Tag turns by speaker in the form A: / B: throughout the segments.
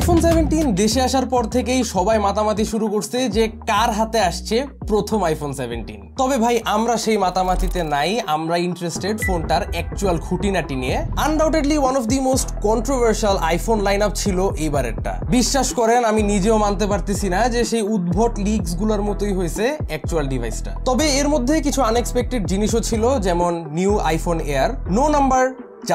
A: IPhone 17 দেশে আসার পর থেকেই সবাই মাতামাতি শুরু করছে যে কার হাতে আসছে প্রথম আইফোন 17। তবে ভাই আমরা সেই মাতামাতিতে নাই, আমরা ইন্টারেস্টেড ফোনটার অ্যাকচুয়াল খুঁটিনাটি নিয়ে। Undoubtedly one of the most controversial iPhone line-up ছিল এইবারেরটা। বিশ্বাস করেন আমি নিজেও মানতে পারতেছি না যে সেই উদ্ভট লিকস গুলোর মতোই হয়েছে অ্যাকচুয়াল ডিভাইসটা। তবে এর মধ্যে কিছু আনএক্সপেক্টেড জিনিসও ছিল, যেমন new iPhone Air, no number,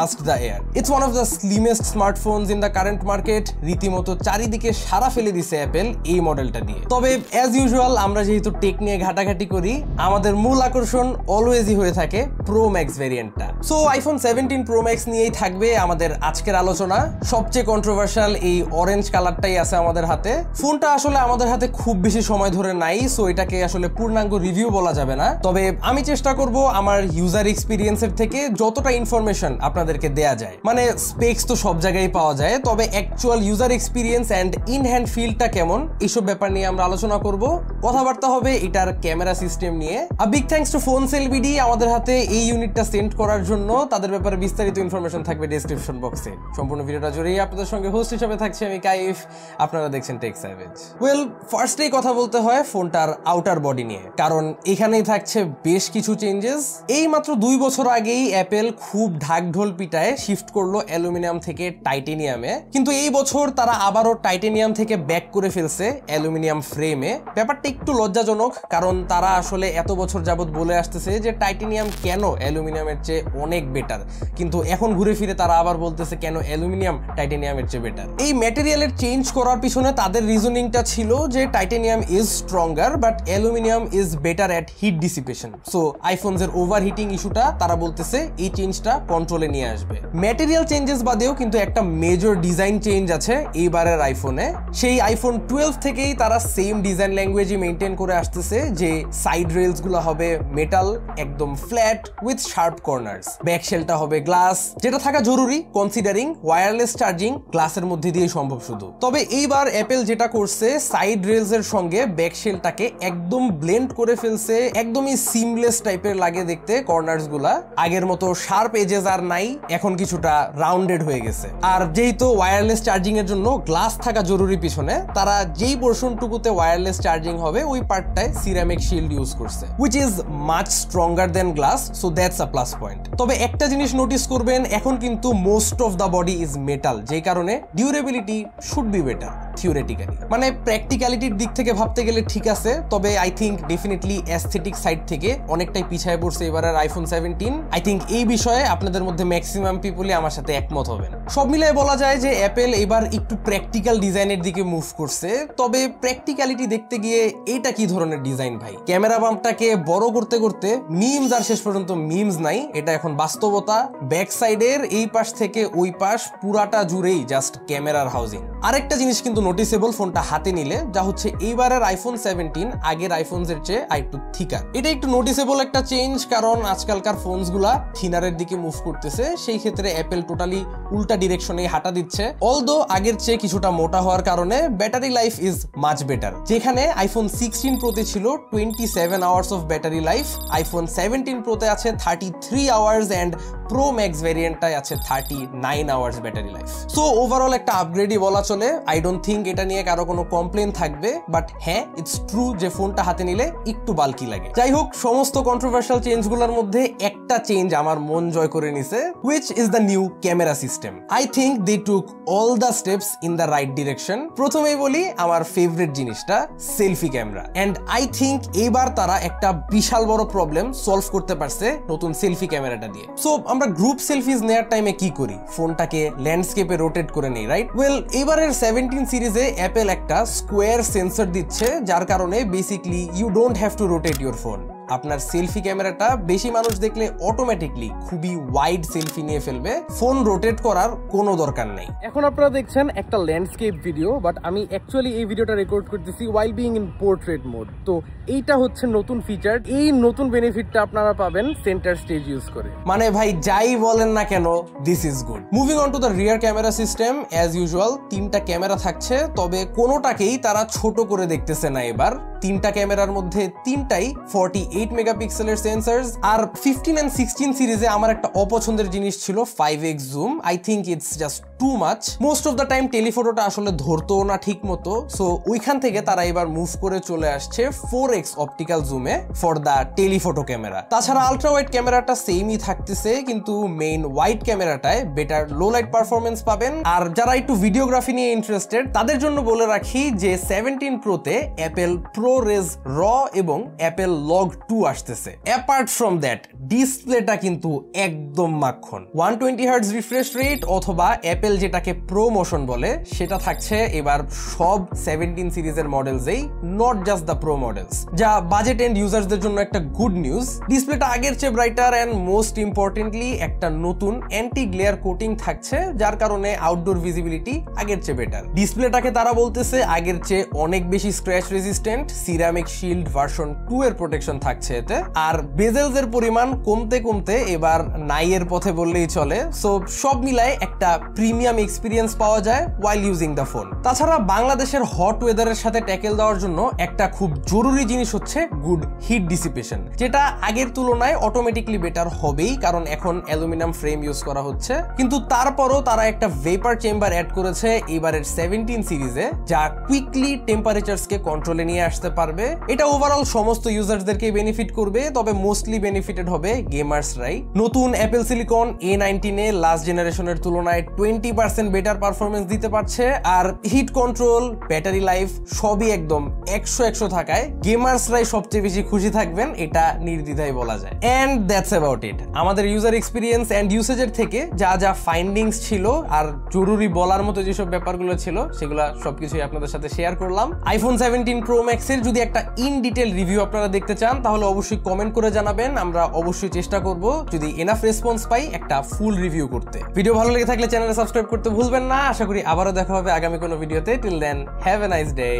A: just the air. It's one of the slimmest smartphones in the current market. রীতিমতো চারিদিকে সারা ফেলে দিছে অ্যাপেল এই মডেলটা দিয়ে। তবে অ্যাজ ইউজুয়াল আমরা যেহেতু টেক নিয়ে ঘাটাঘাটি করি, আমাদের মূল আকর্ষণ অলওয়েজই হয়ে থাকে প্রো ম্যাক্স ভেরিয়েন্টটা। সো আইফোন 17 প্রো ম্যাক্স নিয়েই থাকবে আমাদের আজকের আলোচনা। সবচেয়ে কন্ট্রোভার্সিয়াল এই অরেঞ্জ কালারটাই আছে আমাদের হাতে। ফোনটা আসলে আমাদের হাতে খুব বেশি সময় ধরে নাই, সো এটাকে আসলে পূর্ণাঙ্গ রিভিউ বলা যাবে না। তবে আমি চেষ্টা করব আমার ইউজার এক্সপিরিয়েন্সের থেকে যতটা ইনফরমেশন আপনাদেরকে দেয়া যায়। মানে স্পেক্স তো সব জায়গায় পাওয়া যায়, তবে actual user experience and in hand ফিলটা কেমন এইসব ব্যাপার নিয়ে আমরা আলোচনা করব। কথাবার্তা হবে এটার ক্যামেরা সিস্টেম নিয়ে। A big thanks to Phonesell BD আমাদের হাতে এই ইউনিটটা সেন্ড করার জন্য। তাদের ব্যাপারে বিস্তারিত ইনফরমেশন থাকবে ডেসক্রিপশন বক্সে। সম্পূর্ণ ভিডিওটা জুড়েই আপনাদের সঙ্গে হোস্ট হিসেবে থাকছি আমি কাইফ, আপনারা দেখছেন টেক স্যাভেজ। ওয়েল, ফার্স্টেই কথা বলতে হয় ফোনটার আউটার বডি নিয়ে, কারণ এখানেই থাকছে বেশ কিছু চেঞ্জেস। এই মাত্র 2 বছর আগেই অ্যাপেল খুব ঢাকঢোল পিটায় শিফট করলো অ্যালুমিনিয়াম থেকে টাইটেনিয়ামে, কিন্তু এই বছর তারা আবারও টাইটেনিয়াম থেকে ব্যাক করে ফেলছে অ্যালুমিনিয়াম ফ্রেমে। ব্যাপারটা একটু লজ্জাজনক, কারণ তারা আসলে এত বছর যাবত বলে আসতেছে যে টাইটেনিয়াম কেন অ্যালুমিনিয়ামের চেয়ে অনেক বেটার, কিন্তু এখন ঘুরে ফিরে তারা আবার বলতেছে কেন অ্যালুমিনিয়াম টাইটেনিয়ামের চেয়ে বেটার। এই ম্যাটেরিয়ালের চেঞ্জ করার পিছনে তাদের রিজনিংটা ছিল যে titanium is stronger but aluminium is better at heat dissipation. So iPhones এর ওভারহিটিং ইস্যুটা তারা বলতেছে এই চেঞ্জটা কন্ট্রোলে নিয়ে আসবে। ম্যাটেরিয়াল চেঞ্জেস বাদেও কিন্তু একটা মেজর ডিজাইন চেঞ্জ আছে এইবারের আইফোনে। সেই আইফোন 12 থেকেই তারা সেম ডিজাইন ল্যাঙ্গুয়েজই মেনটেন করে আসতেছে, যে সাইড রেলস গুলো হবে মেটাল, একদম flat with sharp corners. Back শেলটা হবে গ্লাস, যেটা থাকা জরুরি কনসিডারিং ওয়্যারলেস চার্জিং গ্লাসের মধ্যে দিয়ে সম্ভব শুধু। তবে এইবার অ্যাপেল যেটা করছে, সাইড রেলস এর সঙ্গে ব্যাক শেলটাকে একদম ব্লেন্ড করে ফেলছে, একদমই সিমলেস টাইপের লাগে দেখতে কর্নার্স গুলা। আগের মতো শার্প এজেস আর নাই, এখন কিছুটা রাউন্ডেড হয়ে গেছে। আর যেহেতু ওয়্যারলেস চার্জিং এর জন্য গ্লাস থাকা জরুরি পিছনে, তারা যেই পোর্শনটুকুতে ওয়্যারলেস চার্জিং হবে ওই পার্টটায় সিরামিক শিল্ড ইউজ করছে, which is much stronger than glass, so that's a plus point. তবে একটা জিনিস নোটিস করবেন, এখন কিন্তু most of the body is metal, যেই কারণে durability should be better theoretically. মানে প্র্যাকটিক্যালিটির দিক থেকে ভাবতে গেলে ঠিক আছে, তবে I think definitely aesthetic side থেকে অনেকটাই পিছায় পড়ছে এবারের আইফোন 17। আই থিঙ্ক এই বিষয়ে আপনাদের মধ্যে ম্যাক্সিমাম পিপলই আমার সাথে একমত হবেন। সব মিলিয়ে বলা যায় যে অ্যাপেল এবার একটু প্র্যাকটিক্যাল ডিজাইনের দিকে মুভ করছে। তবে প্র্যাকটিক্যালিটি দেখতে গিয়ে এটা কি ধরনের ডিজাইন ভাই? ক্যামেরা বাম্পটাকে বড় করতে করতে মিমস আর শেষ পর্যন্ত মিমস নাই, এটা এখন বাস্তবতা। ব্যাক সাইডের এই পাশ থেকে ওই পাশ পুরাটা জুড়েই জাস্ট ক্যামেরার হাউজিং। আরেকটা জিনিস কিন্তু নোটিসেবল ফোনটা হাতে নিলে, যা হচ্ছে এইবারের আইফোন 17 আগের আইফোনস এর চেয়ে একটু থিকার। এটা একটু নোটিসেবল একটা চেঞ্জ, কারণ আজকালকার ফোনস গুলা থিনারের দিকে মুভ করতেছে। সেই ক্ষেত্রে অ্যাপেল টোটালি উল্টা ডিরেকশনে হাঁটা দিচ্ছে। অলদো আগের চেয়ে কিছুটা মোটা হওয়ার কারণে battery life is much better. যেখানে আইফোন 16 প্রোতে ছিল 27 hours of battery life, iPhone 17 প্রোতে আছে 33 আওয়ার্স এন্ড প্রো ম্যাক্স ভেরিয়েন্টটাই আছে 39 hours battery life. So overall একটা আপগ্রেডই বলা চলে। আই ডোন্ট থিঙ্ক এটা নিয়ে কারো কোনো কমপ্লেন থাকবে, বাট হ্যাঁ ইটস ট্রু যে ফোনটা হাতে নিলে একটু বাল্কি লাগে। যাই হোক, সমস্ত কন্ট্রোভার্সিয়াল চেঞ্জগুলোর মধ্যে একটা চেঞ্জ আমার মন জয় করে নিছে, which is the new camera system. I think they took all the steps in the right direction. প্রথমেই বলি আমার ফেভারিট জিনিসটা selfie camera, and I think এইবার তারা একটা বিশাল বড় প্রবলেম সলভ করতে পারছে নতুন সেলফি ক্যামেরাটা দিয়ে। সো আমরা গ্রুপ সেলফিজ নেয়ার টাইমে কি করি? ফোনটাকে ল্যান্ডস্কেপে রোটেট করে নেই, রাইট? ওয়েল, এবারের 17 সিরিজে অ্যাপেল একটা স্কোয়ার সেন্সর দিচ্ছে, যার কারণে basically you don't have to rotate your phone. আপনার সেলফি ক্যামেরাটা বেশি মানুষ দেখলে অটোমেটিকলি খুবই ওয়াইড সেলফি নিয়ে ফেলবে, ফোন রোটেট করার কোনো দরকার নেই। এখন আপনারা দেখছেন একটা ল্যান্ডস্কেপ ভিডিও, বাট আমি অ্যাকচুয়ালি এই ভিডিওটা রেকর্ড করতেছি ওয়াইল বিং ইন পোর্ট্রেট মোড। তো এইটা হচ্ছে নতুন ফিচার, এই নতুন বেনিফিটটা আপনারা পাবেন সেন্টার স্টেজ ইউজ করে। মানে ভাই যাই বলেন না কেন, this is good. Moving on to the rear camera system, as usual 3টা ক্যামেরা থাকছে, তবে কোনোটাকেই তারা ছোট করে দেখতেছে না এবার। তিনটা ক্যামেরার মধ্যে তিনটাই 48 মেগাপিক্সেলের সেন্সরস। আর 15 and 16 সিরিজে আমার একটা অপছন্দের জিনিস ছিল 5x zoom. I think it's just too much. Most of the time টেলিফোটোটা আসলে ধরতো না ঠিক মতো, সো ওইখান থেকে তারা এবার মুভ করে চলে আসছে 4x অপটিক্যাল জুমে ফর দ্য টেলিফোটো ক্যামেরা। তাছাড়া আলট্রা ওয়াইড ক্যামেরাটা সেমই থাকতেছে, কিন্তু মেইন ওয়াইড ক্যামেরাটায় বেটার লো লাইট পারফরমেন্স পাবেন। আর যারা একটু ভিডিওগ্রাফি নিয়ে ইন্টারেস্টেড তাদের জন্য বলে রাখি যে 17 প্রোতে অ্যাপেল ProRes RAW এবং অ্যাপেল Log 2 আসতেছে। অ্যাপার্ট ফ্রম দ্যাট ডিসপ্লেটা কিন্তু একদম মাখন। 120 হার্টজ রিফ্রেশ রেট অথবা অ্যাপেল যেটাকে প্রো মোশন বলে সেটা থাকছে এবার সব 17 সিরিজের মডেলসেই, not just the pro models, যা বাজেট এন্ড ইউজারদের জন্য একটা গুড নিউজ। ডিসপ্লেটা আগের চেয়ে ব্রাইটার অ্যান্ড মোস্ট ইম্পর্টেন্টলি একটা নতুন অ্যান্টি গ্লেয়ার কোটিং থাকছে, যার কারণে আউটডোর ভিজিবিলিটি আগের চেয়ে বেটার। ডিসপ্লেটাকে তারা বলতেছে আগের চেয়ে অনেক বেশি scratch resistant, ceramic shield version 2 এর প্রোটেকশন থাকছে এতে। আর বেজেলস এর পরিমাণ কমতে কমতে এবার নাইয়ের পথে বললেই চলে। সো সব মিলায় একটা প্রিমিয়াম এক্সপিরিয়েন্স পাওয়া যায় ওয়াইল ইউজিং দ্য ফোন। তাছাড়া বাংলাদেশের হট ওয়েদারের সাথে ট্যাকেল দেওয়ার জন্য একটা খুব জরুরি জিনিস হচ্ছে গুড হিট ডিসিপেশন, যেটা আগের তুলনায় অটোমেটিকলি বেটার হবেই, কারণ এখন অ্যালুমিনিয়াম ফ্রেম ইউজ করা হচ্ছে। কিন্তু তারপরও তারা একটা ভেপার চেম্বার অ্যাড করেছে এবারের 17 সিরিজে, যা কুইকলি টেম্পারেচারসকে কন্ট্রোলে নিয়ে আসতে পারবে। এটা ওভারঅল সমস্ত ইউজারদেরকে বেনিফিট করবে, তবে মোস্টলি বেনিফিটেড হবে গেমার্সরাই। নতুন অ্যাপেল সিলিকন A19 এ লাস্ট জেনারেশনের তুলনায় 20% বেটার পারফরমেন্স দিতে পারছে। আর হিট কন্ট্রোল, ব্যাটারি লাইফ সবই একদম 100 থাকায় গেমার্সরাই সবচেয়ে বেশি খুশি থাকবেন, এটা নির্দ্বিধায় বলা যায়। And that's about it. আমাদের ইউজার এক্সপিরিয়েন্স এন্ড ইউসেজের থেকে যা যা ফাইন্ডিংস ছিল আর জরুরি বলার মতো যেসব ব্যাপারগুলো ছিল সেগুলো সবকিছুই আপনাদের সাথে শেয়ার করলাম। আইফোন 17 Pro Max এর যদি একটা ইন ডিটেল রিভিউ আপনারা দেখতে চান তাহলে অবশ্যই কমেন্ট করে জানাবেন, আমরা অবশ্যই চেষ্টা করব যদি এনাফ রেসপন্স পাই একটা ফুল রিভিউ করতে। ভিডিও ভালো লেগে থাকলে চ্যানেলে সাবস্ক্রাইব করতে ভুলবেন না। আশা করি আবারও দেখা হবে আগামী কোনো ভিডিওতে। Till then have a nice day,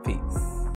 A: piece.